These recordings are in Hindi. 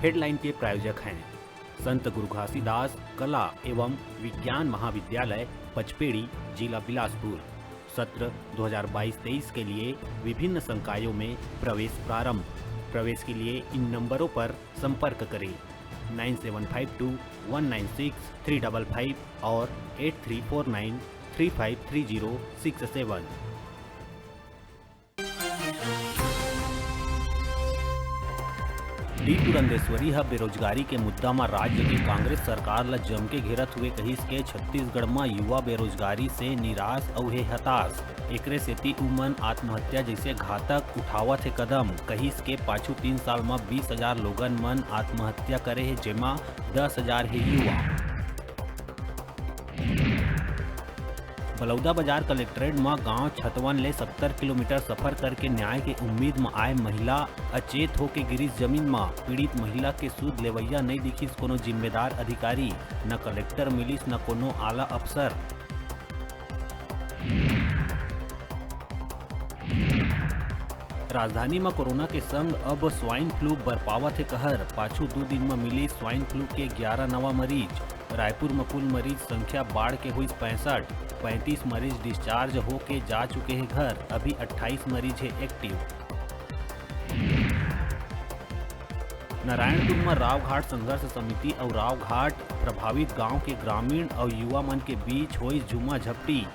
हेडलाइन के प्रायोजक हैं संत गुरु घासीदास कला एवं विज्ञान महाविद्यालय पचपेड़ी, जिला बिलासपुर। सत्र 2022-23 के लिए विभिन्न संकायों में प्रवेश प्रारंभ। प्रवेश के लिए इन नंबरों पर संपर्क करें 9752196355 और 8349353067। डी पुरंदेश्वरी ह बेरोजगारी के मुद्दा में राज्य की कांग्रेस सरकार ला जम के घेरत हुए कहिस के छत्तीसगढ़ में युवा बेरोजगारी से निराश और हे हताश। एकरे सेती उमन आत्महत्या जैसे घातक उठावत है कदम। कहिस के पाछू 3 साल में 20,000 लोगन मन आत्महत्या करे है, जेमा 10,000 है युवा। बलौदा बाजार कलेक्ट्रेट में गांव छतवन ले 70 किलोमीटर सफर करके न्याय के उम्मीद में आए महिला अचेत होके गिरिस जमीन में। पीड़ित महिला के सूद लेवैया नहीं दिखिस कोनो जिम्मेदार अधिकारी, न कलेक्टर मिलिस न कोनो आला अफसर। राजधानी में कोरोना के संग अब स्वाइन फ्लू बरपावत है कहर। पाछू 2 दिन में मिली स्वाइन फ्लू के 11 नवा मरीज। रायपुर में कुल मरीज संख्या बाढ़ के हुई 65। 35 मरीज डिस्चार्ज होके जा चुके हैं घर। अभी 28 मरीज है एक्टिव। नारायणपुर में रावघाट संघर्ष समिति और रावघाट प्रभावित गांव के ग्रामीण और युवा मन के बीच हुई झूमा झपटी।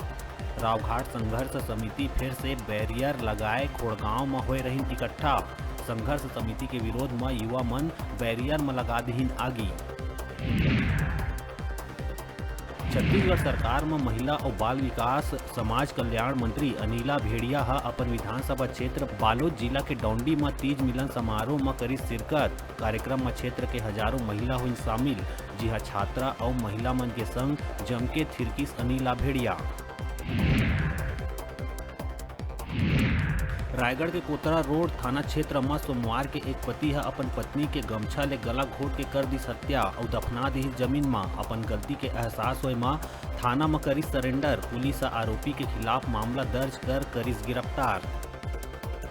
रावघाट संघर्ष समिति फिर से बैरियर लगाए खोड़गांव में हो रही इकट्ठा। संघर्ष समिति के विरोध में युवा मन बैरियर में लगा दीन आगी। छत्तीसगढ़ सरकार में महिला और बाल विकास समाज कल्याण मंत्री अनिला भेड़िया अपन विधानसभा क्षेत्र बालोद जिला के डौंडी में तीज मिलन समारोह में करी शिरकत। कार्यक्रम में क्षेत्र के हजारों महिला हुई शामिल। जी हाँ, छात्रा और महिला मन के संग जम के थिरकिस अनिला भेड़िया। रायगढ़ के कोतरा रोड थाना क्षेत्र में सोमवार के एक पति है अपन पत्नी के गमछा ले गला घोट के कर दी हत्या और दफना दी जमीन में। अपन गलती के एहसास होए में थाना में करिस सरेंडर। पुलिस आरोपी के खिलाफ मामला दर्ज कर करिस गिरफ्तार।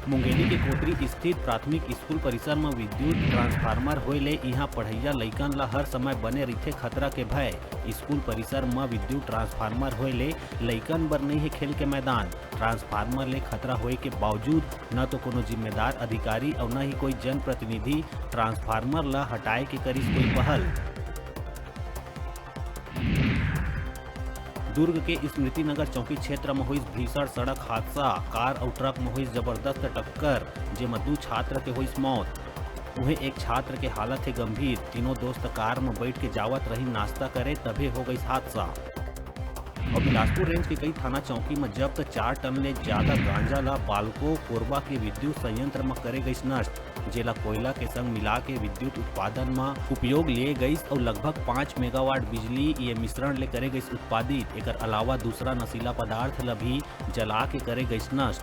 मुंगेली के कोतरी स्थित प्राथमिक स्कूल परिसर में विद्युत ट्रांसफार्मर होए ले यहाँ पढ़ैया लइकन ला हर समय बने रहिथे खतरा के भय। स्कूल परिसर में विद्युत ट्रांसफार्मर होए ले लइकन बर नहीं है खेल के मैदान। ट्रांसफार्मर ले खतरा होए के बावजूद न तो कोनो जिम्मेदार अधिकारी और न ही कोई जनप्रतिनिधि ट्रांसफार्मर ला हटाए के करिस कोई पहल। दुर्ग के स्मृति नगर चौकी क्षेत्र में हुई भीषण सड़क हादसा। कार और ट्रक में हुई जबरदस्त टक्कर, जेमा 2 छात्र के हुई मौत। वहीं एक छात्र के हालत है गंभीर। तीनों दोस्त कार में बैठ के जावत रही नाश्ता करे, तभी हो गई हादसा। और बिलासपुर रेंज के कई थाना चौकी में जब्त 4 टन ले ज्यादा गांजा ला बालको कोरबा के विद्युत संयंत्र में करे गई नष्ट। जेला कोयला के संग मिला के विद्युत उत्पादन में उपयोग लिए गई और लगभग 5 मेगावाट बिजली ये मिश्रण ले करे गई उत्पादित। एकर अलावा दूसरा नशीला पदार्थ ला भी जला के करे गई नष्ट।